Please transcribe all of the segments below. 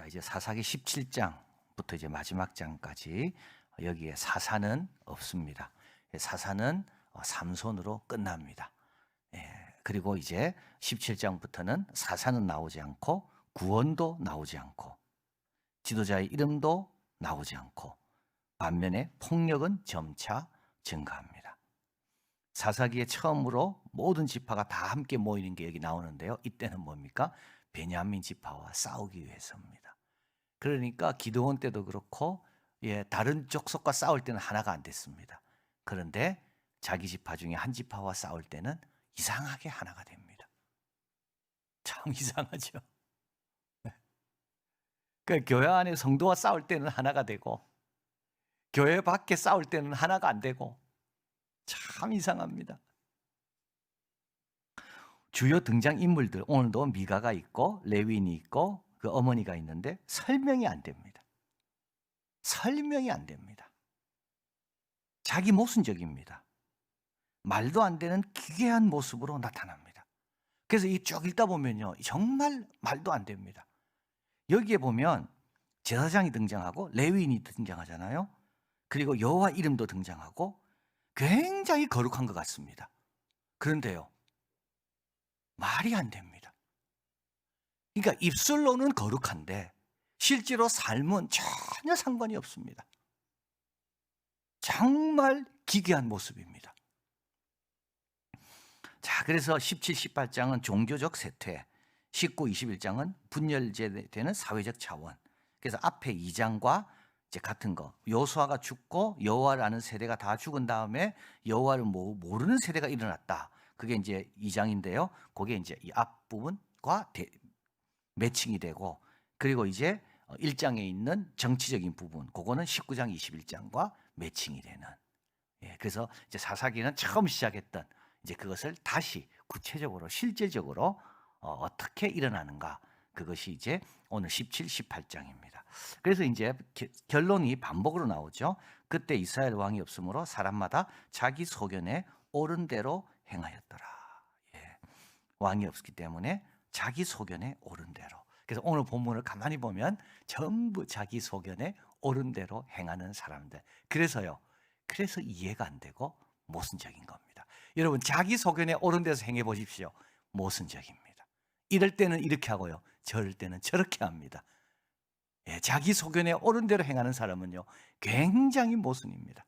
자, 이제 사사기 17장부터 이제 마지막 장까지 여기에 사사는 없습니다. 사사는 삼손으로 끝납니다. 그리고 이제 17장부터는 사사는 나오지 않고 구원도 나오지 않고 지도자의 이름도 나오지 않고 반면에 폭력은 점차 증가합니다. 사사기에 처음으로 모든 지파가 다 함께 모이는 게 여기 나오는데요. 이때는 뭡니까? 베냐민 지파와 싸우기 위해서입니다. 그러니까 기드온 때도 그렇고 다른 족속과 싸울 때는 하나가 안 됐습니다. 그런데 자기 지파 중에 한 지파와 싸울 때는 이상하게 하나가 됩니다. 참 이상하죠. 그러니까 교회 안에 성도와 싸울 때는 하나가 되고 교회 밖에 싸울 때는 하나가 안 되고 참 이상합니다. 주요 등장인물들 오늘도 미가가 있고 레위인이 있고 그 어머니가 있는데 설명이 안 됩니다. 설명이 안 됩니다. 자기 모순적입니다. 말도 안 되는 기괴한 모습으로 나타납니다. 그래서 이 쭉 읽다 보면요 정말 말도 안 됩니다. 여기에 보면 제사장이 등장하고 레위인이 등장하잖아요. 그리고 여호와 이름도 등장하고 굉장히 거룩한 것 같습니다. 그런데요 말이 안 됩니다. 그러니까 입술로는 거룩한데 실제로 삶은 전혀 상관이 없습니다. 정말 기괴한 모습입니다. 자, 그래서 17, 18장은 종교적 세퇴, 19, 21장은 분열되는 사회적 차원. 그래서 앞에 2장과 이제 같은 거. 요수아가 죽고 여호와를 아는 세대가 다 죽은 다음에 여호와를 모르는 세대가 일어났다. 그게 이제 2장인데요. 그게 이제 이 앞부분과 매칭이 되고, 그리고 이제 1장에 있는 정치적인 부분, 그거는 19장, 21장과 매칭이 되는. 그래서 이제 사사기는 처음 시작했던 이제 그것을 다시 구체적으로 실제적으로 어떻게 일어나는가, 그것이 이제 오늘 17, 18장입니다. 그래서 이제 결론이 반복으로 나오죠. 그때 이스라엘 왕이 없으므로 사람마다 자기 소견에 옳은 대로 행하였더라. 왕이 없기 때문에 자기 소견에 옳은 대로. 그래서 오늘 본문을 가만히 보면 전부 자기 소견에 옳은 대로 행하는 사람들. 그래서 이해가 안 되고 모순적인 겁니다. 여러분 자기 소견에 옳은 데서 행해 보십시오. 모순적입니다. 이럴 때는 이렇게 하고요, 저럴 때는 저렇게 합니다. 자기 소견에 옳은 대로 행하는 사람은요 굉장히 모순입니다.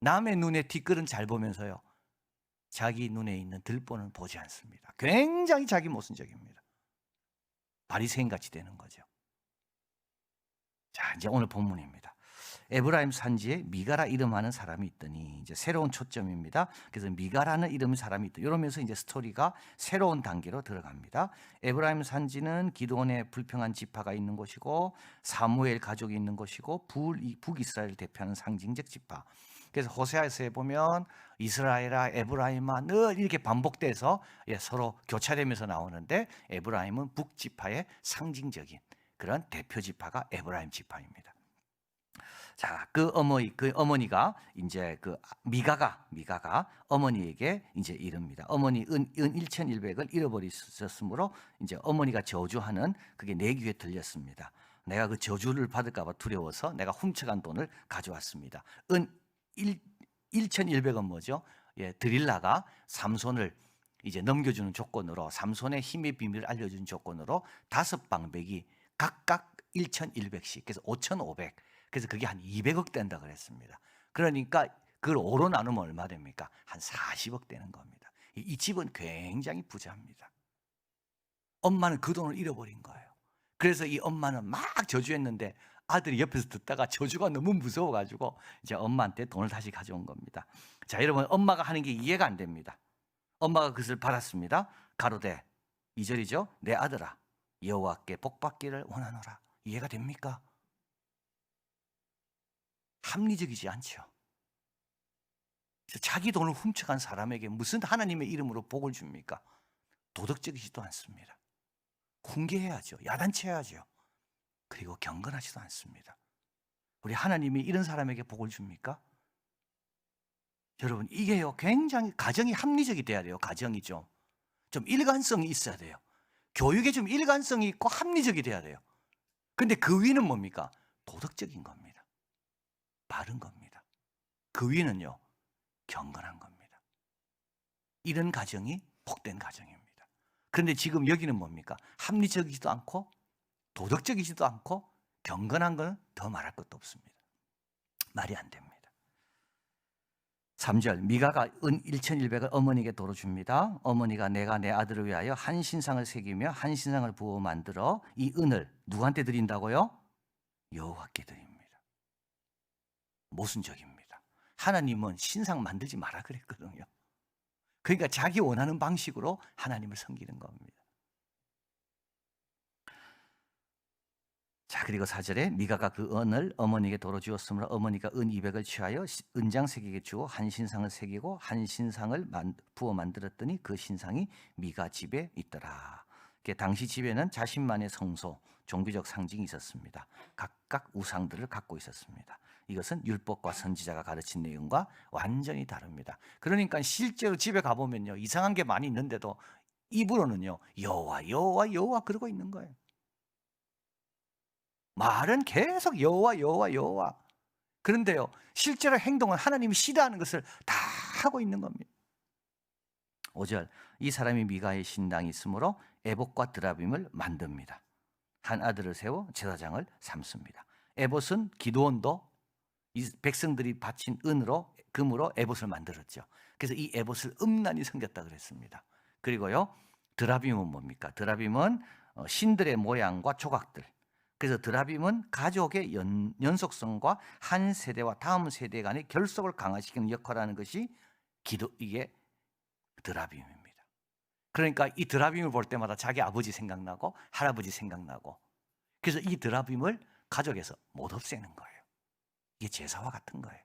남의 눈에 뒷글은 잘 보면서요 자기 눈에 있는 들보는 보지 않습니다. 굉장히 자기 모순적입니다. 바리새인같이 되는 거죠. 자, 이제 오늘 본문입니다. 에브라임 산지에 미가라 이름하는 사람이 있더니, 이제 새로운 초점입니다. 그래서 미가라는 이름의 사람이 있다. 이러면서 이제 스토리가 새로운 단계로 들어갑니다. 에브라임 산지는 기드온의 불평한 지파가 있는 곳이고 사무엘 가족이 있는 곳이고 북이스라엘을 대표하는 상징적 지파. 그래서 호세아서에 보면 이스라엘아 에브라임아 늘 이렇게 반복돼서 서로 교차되면서 나오는데, 에브라임은 북지파의 상징적인 그런 대표 지파가 에브라임 지파입니다. 자, 그 어머니가 이제 그 미가가 어머니에게 이제 이릅니다. 어머니 은 1,100을 잃어버리셨으므로 이제 어머니가 저주하는 그게 내 귀에 들렸습니다. 내가 그 저주를 받을까봐 두려워서 내가 훔쳐간 돈을 가져왔습니다. 은 1,100은 뭐죠? 드릴라가 삼손을 이제 넘겨주는 조건으로, 삼손의 힘의 비밀을 알려준 조건으로 5방백이 각각 1,100씩, 그래서 5,500. 그래서 그게 한 200억 된다 그랬습니다. 그러니까 그걸 5로 나누면 얼마 됩니까? 한 40억 되는 겁니다. 이 집은 굉장히 부자입니다. 엄마는 그 돈을 잃어버린 거예요. 그래서 이 엄마는 막 저주했는데 아들이 옆에서 듣다가 저주가 너무 무서워가지고 이제 엄마한테 돈을 다시 가져온 겁니다. 자, 여러분, 엄마가 하는 게 이해가 안 됩니다. 엄마가 그것을 받았습니다. 가로되 2절이죠. 내 아들아 여호와께 복받기를 원하노라. 이해가 됩니까? 합리적이지 않죠. 자기 돈을 훔쳐간 사람에게 무슨 하나님의 이름으로 복을 줍니까? 도덕적이지도 않습니다. 훈계해야죠. 야단쳐야죠. 그리고 경건하지도 않습니다. 우리 하나님이 이런 사람에게 복을 줍니까? 여러분, 이게요 굉장히 가정이 합리적이 돼야 돼요. 가정이 좀 일관성이 있어야 돼요. 교육에 좀 일관성이 있고 합리적이 돼야 돼요. 근데 그 위는 뭡니까? 도덕적인 겁니다. 바른 겁니다. 그 위는요, 경건한 겁니다. 이런 가정이 복된 가정입니다. 그런데 지금 여기는 뭡니까? 합리적이지도 않고 도덕적이지도 않고 경건한 건 더 말할 것도 없습니다. 말이 안 됩니다. 3절, 미가가 은 1,100을 어머니에게 도로 줍니다. 어머니가 내가 내 아들을 위하여 한 신상을 새기며 한 신상을 부어 만들어 이 은을 누구한테 드린다고요? 여호와께 드립니다. 모순적입니다. 하나님은 신상 만들지 마라 그랬거든요. 그러니까 자기 원하는 방식으로 하나님을 섬기는 겁니다. 자, 그리고 4절에 미가가 그 은을 어머니에게 도로 주었으므로 어머니가 은 200을 취하여 은장 새기게 주어 한 신상을 새기고 한 신상을 부어 만들었더니 그 신상이 미가 집에 있더라. 당시 집에는 자신만의 성소, 종교적 상징이 있었습니다. 각각 우상들을 갖고 있었습니다. 이것은 율법과 선지자가 가르친 내용과 완전히 다릅니다. 그러니까 실제로 집에 가보면요, 이상한 게 많이 있는데도 입으로는요, 여호와 여호와 여호와 그러고 있는 거예요. 말은 계속 여호와 여호와 여호와. 그런데요, 실제로 행동은 하나님이 싫어하는 것을 다 하고 있는 겁니다. 5절, 이 사람이 미가의 신당이 있으므로 에봇과 드라빔을 만듭니다. 한 아들을 세워 제사장을 삼습니다. 에봇은 기드온도 이 백성들이 바친 은으로, 금으로 에봇을 만들었죠. 그래서 이 에봇을 음란히 섬겼다 그랬습니다. 그리고요, 드라빔은 뭡니까? 드라빔은 신들의 모양과 조각들. 그래서 드라빔은 가족의 연속성과 한 세대와 다음 세대 간의 결속을 강화시키는 역할을 하는 것이 이게 드라빔입니다. 그러니까 이 드라빔을 볼 때마다 자기 아버지 생각나고 할아버지 생각나고, 그래서 이 드라빔을 가족에서 못 없애는 거예요. 이게 제사와 같은 거예요.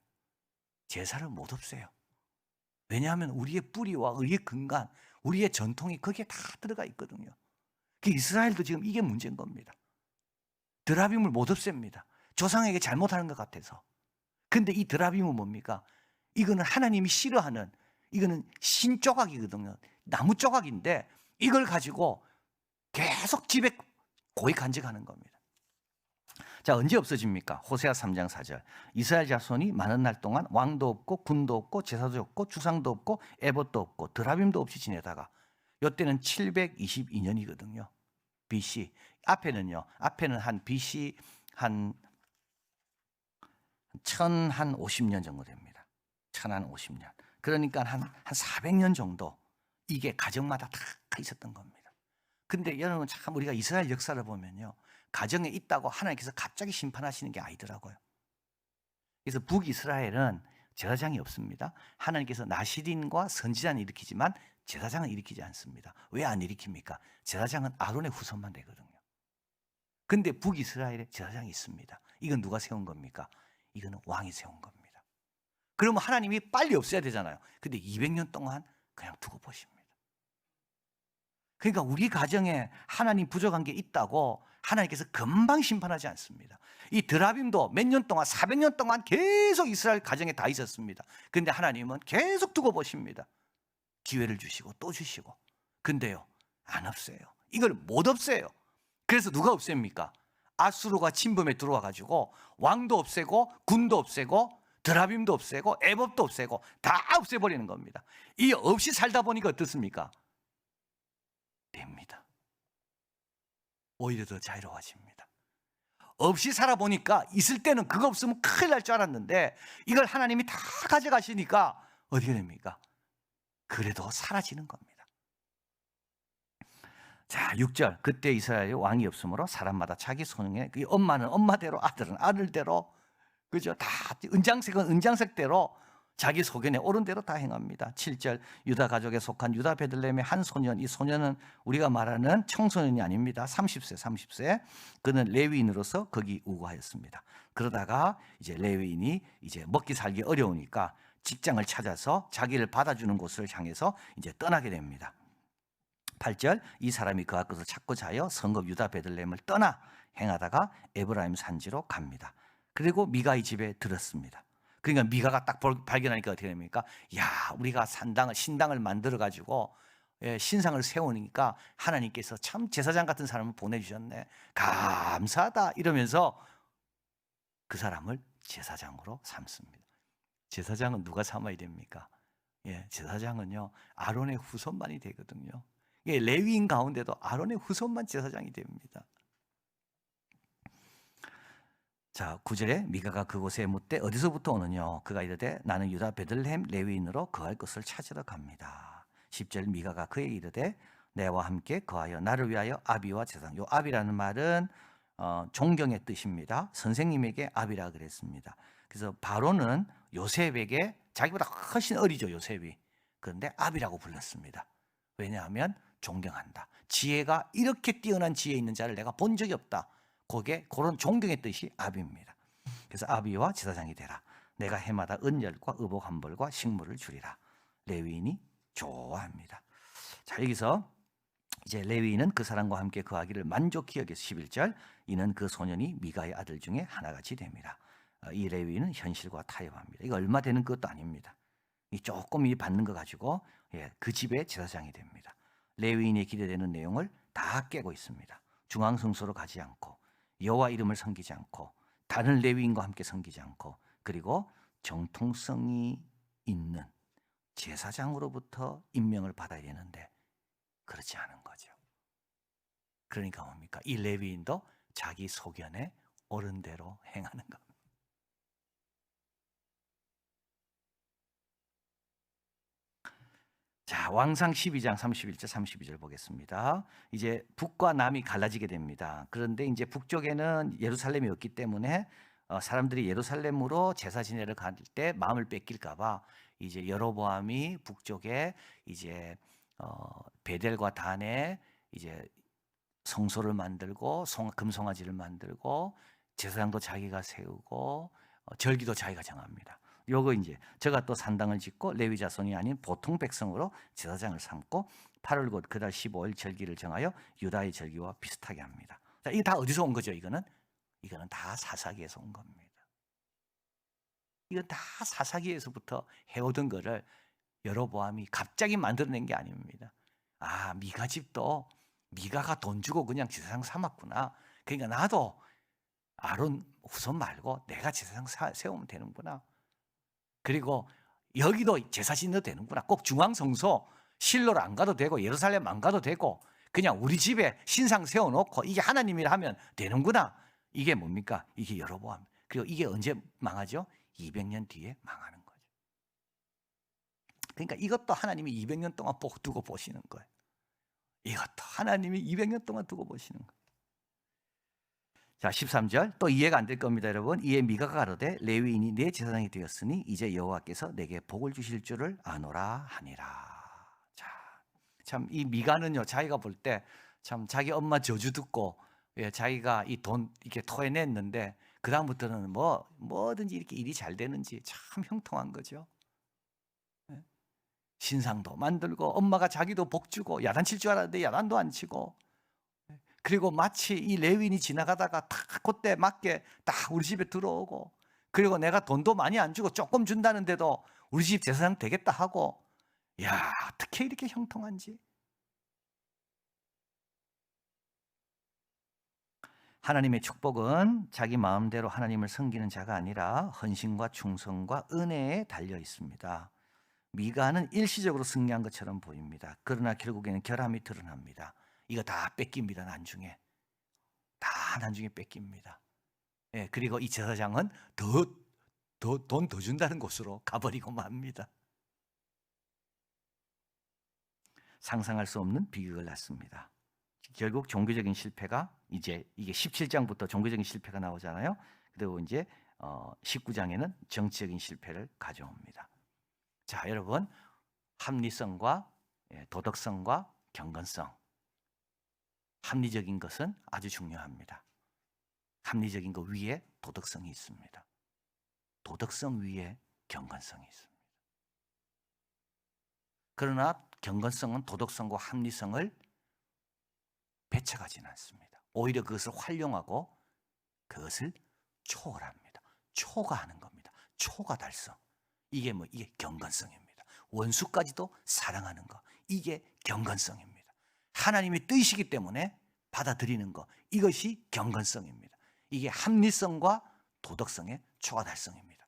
제사를 못 없애요. 왜냐하면 우리의 뿌리와 우리의 근간, 우리의 전통이 거기에 다 들어가 있거든요. 이스라엘도 지금 이게 문제인 겁니다. 드라빔을 못 없앱니다. 조상에게 잘못하는 것 같아서. 근데 이 드라빔은 뭡니까? 이거는 하나님이 싫어하는, 이거는 신 조각이거든요. 나무 조각인데 이걸 가지고 계속 집에 고이 간직하는 겁니다. 자, 언제 없어집니까? 호세아 3장 4절. 이스라엘 자손이 많은 날 동안 왕도 없고 군도 없고 제사도 없고 주상도 없고 에봇도 없고 드라빔도 없이 지내다가 이때는 722년이거든요. BC. 앞에는 한 BC 한 1050년 정도 됩니다. 1050년. 그러니까 한 400년 정도 이게 가정마다 다 있었던 겁니다. 근데 여러분, 참 우리가 이스라엘 역사를 보면요, 가정에 있다고 하나님께서 갑자기 심판하시는 게 아니더라고요. 그래서 북이스라엘은 제사장이 없습니다. 하나님께서 나시린과 선지자는 일으키지만 제사장은 일으키지 않습니다. 왜 안 일으킵니까? 제사장은 아론의 후손만 되거든요. 근데 북이스라엘에 제사장이 있습니다. 이건 누가 세운 겁니까? 이거는 왕이 세운 겁니다. 그러면 하나님이 빨리 없애야 되잖아요. 근데 200년 동안 그냥 두고 보십니다. 그러니까 우리 가정에 하나님 부족한 게 있다고 하나님께서 금방 심판하지 않습니다. 이 드라빔도 몇 년 동안, 400년 동안 계속 이스라엘 가정에 다 있었습니다. 근데 하나님은 계속 두고 보십니다. 기회를 주시고 또 주시고. 근데요, 안 없애요. 이걸 못 없애요. 그래서 누가 없앱니까? 아수르가 침범에 들어와 가지고 왕도 없애고 군도 없애고 드라빔도 없애고 에봇도 없애고 다 없애버리는 겁니다. 이 없이 살다 보니까 어떻습니까? 됩니다. 오히려 더 자유로워집니다. 없이 살아보니까 있을 때는 그거 없으면 큰일 날 줄 알았는데 이걸 하나님이 다 가져가시니까 어떻게 됩니까? 그래도 사라지는 겁니다. 자, 6절. 그때 이스라엘에 왕이 없으므로 사람마다 자기 손에, 엄마는 엄마대로, 아들은 아들대로, 그죠? 다 은장색은 은장색대로 자기 소견에 옳은 대로 다 행합니다. 7절. 유다 가족에 속한 유다 베들레헴의 한 소년, 이 소년은 우리가 말하는 청소년이 아닙니다. 30세. 그는 레위인으로서 거기 우거하였습니다. 그러다가 이제 레위인이 이제 먹기 살기 어려우니까 직장을 찾아서 자기를 받아주는 곳을 향해서 이제 떠나게 됩니다. 8절. 이 사람이 그와 것을 찾고 자여 성읍 유다 베들레헴을 떠나 행하다가 에브라임 산지로 갑니다. 그리고 미가의 집에 들었습니다. 그러니까 미가가 딱 발견하니까 어떻게 됩니까? 야, 우리가 신당을 만들어 가지고 신상을 세우니까 하나님께서 참 제사장 같은 사람을 보내주셨네. 감사하다 이러면서 그 사람을 제사장으로 삼습니다. 제사장은 누가 삼아야 됩니까? 제사장은요 아론의 후손만이 되거든요. 레위인 가운데도 아론의 후손만 제사장이 됩니다. 자, 9절에 미가가 그곳에 묻되 어디서부터 오느냐? 그가 이르되 나는 유다 베들레헴 레위인으로 거할 것을 찾으러 갑니다. 10절 미가가 그에게 이르되 내와 함께 거하여 나를 위하여 아비와 제사장. 요 아비라는 말은 존경의 뜻입니다. 선생님에게 아비라 그랬습니다. 그래서 바로는 요셉에게 자기보다 훨씬 어리죠, 요셉이. 그런데 아비라고 불렀습니다. 왜냐하면 존경한다. 지혜가 이렇게 뛰어난 지혜 있는 자를 내가 본 적이 없다. 거기에 그런 존경의 뜻이 아비입니다. 그래서 아비와 제사장이 되라. 내가 해마다 은열과 의복 한 벌과 식물을 주리라. 레위인이 좋아합니다. 자, 여기서 이제 레위인은 그 사람과 함께 거하기를 만족히 여겨서 11절 이는 그 소년이 미가의 아들 중에 하나같이 됩니다. 이 레위인은 현실과 타협합니다. 이거 얼마 되는 것도 아닙니다. 이 조금 받는 거 가지고 그 집의 제사장이 됩니다. 레위인이 기대되는 내용을 다 깨고 있습니다. 중앙성소로 가지 않고 여호와 이름을 섬기지 않고 다른 레위인과 함께 섬기지 않고 그리고 정통성이 있는 제사장으로부터 임명을 받아야 되는데 그렇지 않은 거죠. 그러니까 뭡니까? 이 레위인도 자기 소견에 옳은 대로 행하는 겁니다. 자, 왕상 12장 31절 32절 보겠습니다. 이제 북과 남이 갈라지게 됩니다. 그런데 이제 북쪽에는 예루살렘이 없기 때문에 사람들이 예루살렘으로 제사 지내러 갈 때 마음을 뺏길까 봐 이제 여로보암이 북쪽에 이제 베델과 단에 이제 성소를 만들고 금송아지를 만들고 제사장도 자기가 세우고 절기도 자기가 정합니다. 요거 이제 제가 또 산당을 짓고 레위 자손이 아닌 보통 백성으로 제사장을 삼고 8월 곧 그달 15일 절기를 정하여 유다의 절기와 비슷하게 합니다. 자, 이게 다 어디서 온 거죠? 이거는 다 사사기에서 온 겁니다. 이건 다 사사기에서부터 해오던 거를 여로보암이 갑자기 만들어낸 게 아닙니다. 아, 미가 집도 미가가 돈 주고 그냥 제사장 삼았구나. 그러니까 나도 아론 후손 말고 내가 제사장 세우면 되는구나. 그리고 여기도 제사 지내도 되는구나. 꼭 중앙성소 실로를 안 가도 되고 예루살렘 안 가도 되고 그냥 우리 집에 신상 세워놓고 이게 하나님이라 하면 되는구나. 이게 뭡니까? 이게 여로보암. 그리고 이게 언제 망하죠? 200년 뒤에 망하는 거죠. 그러니까 이것도 하나님이 200년 동안 두고 보시는 거예요. 이것도 하나님이 200년 동안 두고 보시는 거예요. 자, 13절 또 이해가 안 될 겁니다, 여러분. 이에 미가가 가로되 레위인이 내 제사장이 되었으니 이제 여호와께서 내게 복을 주실 줄을 아노라 하니라. 자, 참 이 미가는요 자기가 볼 때 참 자기 엄마 저주 듣고 자기가 이 돈 이렇게 토해냈는데 그 다음부터는 뭐든지 이렇게 일이 잘 되는지 참 형통한 거죠. 신상도 만들고 엄마가 자기도 복 주고 야단 칠 줄 알았는데 야단도 안 치고 그리고 마치 이 레위인이 지나가다가 딱 그때 맞게 딱 우리 집에 들어오고 그리고 내가 돈도 많이 안 주고 조금 준다는데도 우리 집 제사장 되겠다 하고 야 어떻게 이렇게 형통한지. 하나님의 축복은 자기 마음대로 하나님을 섬기는 자가 아니라 헌신과 충성과 은혜에 달려 있습니다. 미가는 일시적으로 승리한 것처럼 보입니다. 그러나 결국에는 결함이 드러납니다. 이거 다 뺏깁니다. 나중에 다 나중에 뺏깁니다. 그리고 이 제사장은 돈 더 준다는 곳으로 가버리고 맙니다. 상상할 수 없는 비극을 낳습니다. 결국 종교적인 실패가 이제 이게 17장부터 종교적인 실패가 나오잖아요. 그리고 이제 19장에는 정치적인 실패를 가져옵니다. 자, 여러분 합리성과 도덕성과 경건성. 합리적인 것은 아주 중요합니다. 합리적인 것 위에 도덕성이 있습니다. 도덕성 위에 경건성이 있습니다. 그러나 경건성은 도덕성과 합리성을 배척하지는 않습니다. 오히려 그것을 활용하고 그것을 초월합니다. 초과하는 겁니다. 초과 달성. 이게 경건성입니다. 원수까지도 사랑하는 거. 이게 경건성입니다. 하나님의 뜻이기 때문에 받아들이는 것, 이것이 경건성입니다. 이게 합리성과 도덕성의 초과 달성입니다.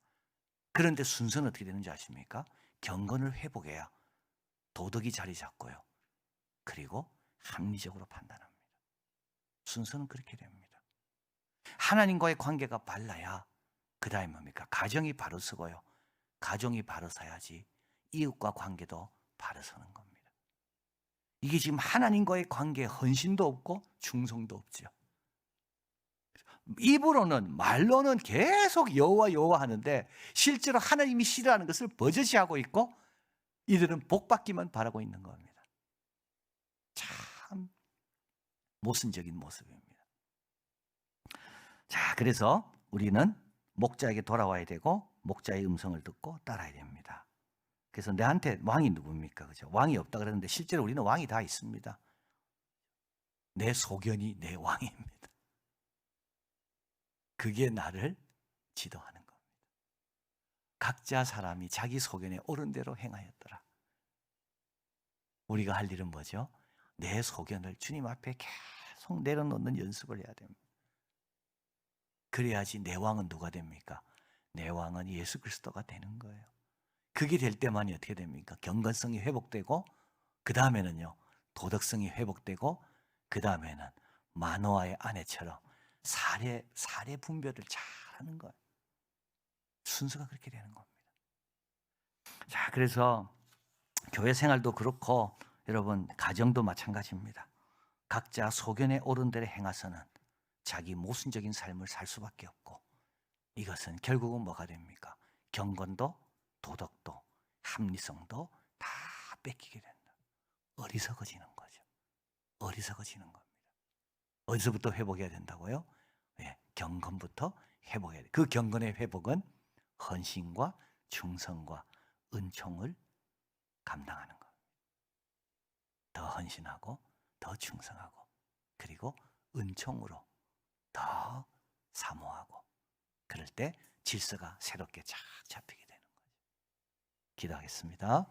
그런데 순서는 어떻게 되는지 아십니까? 경건을 회복해야 도덕이 자리 잡고요. 그리고 합리적으로 판단합니다. 순서는 그렇게 됩니다. 하나님과의 관계가 발라야 그 다음에 뭡니까? 가정이 바로 서고요. 가정이 바로 서야지 이웃과 관계도 바로 서는 겁니다. 이게 지금 하나님과의 관계에 헌신도 없고 충성도 없죠. 입으로는 말로는 계속 여호와 여호와 하는데 실제로 하나님이 싫어하는 것을 버젓이하고 있고 이들은 복받기만 바라고 있는 겁니다. 참 모순적인 모습입니다. 자, 그래서 우리는 목자에게 돌아와야 되고 목자의 음성을 듣고 따라야 됩니다. 그래서 내한테 왕이 누굽니까? 그죠? 왕이 없다 그러는데 실제로 우리는 왕이 다 있습니다. 내 소견이 내 왕입니다. 그게 나를 지도하는 겁니다. 각자 사람이 자기 소견에 옳은 대로 행하였더라. 우리가 할 일은 뭐죠? 내 소견을 주님 앞에 계속 내려놓는 연습을 해야 됩니다. 그래야지 내 왕은 누가 됩니까? 내 왕은 예수 그리스도가 되는 거예요. 그게 될 때만이 어떻게 됩니까? 경건성이 회복되고 그 다음에는요 도덕성이 회복되고 그 다음에는 마노아의 아내처럼 사례 분별을 잘하는 거예요. 순서가 그렇게 되는 겁니다. 자, 그래서 교회 생활도 그렇고 여러분 가정도 마찬가지입니다. 각자 소견에 옳은 대로 행하서는 자기 모순적인 삶을 살 수밖에 없고 이것은 결국은 뭐가 됩니까? 경건도 도덕도 합리성도 다 뺏기게 된다. 어리석어지는 거죠. 어리석어지는 겁니다. 어디서부터 회복해야 된다고요? 예, 경건부터 회복해야 돼요. 그 경건의 회복은 헌신과 충성과 은총을 감당하는 겁니다. 더 헌신하고 더 충성하고 그리고 은총으로 더 사모하고 그럴 때 질서가 새롭게 쫙 잡히게 되는 거죠. 기도하겠습니다.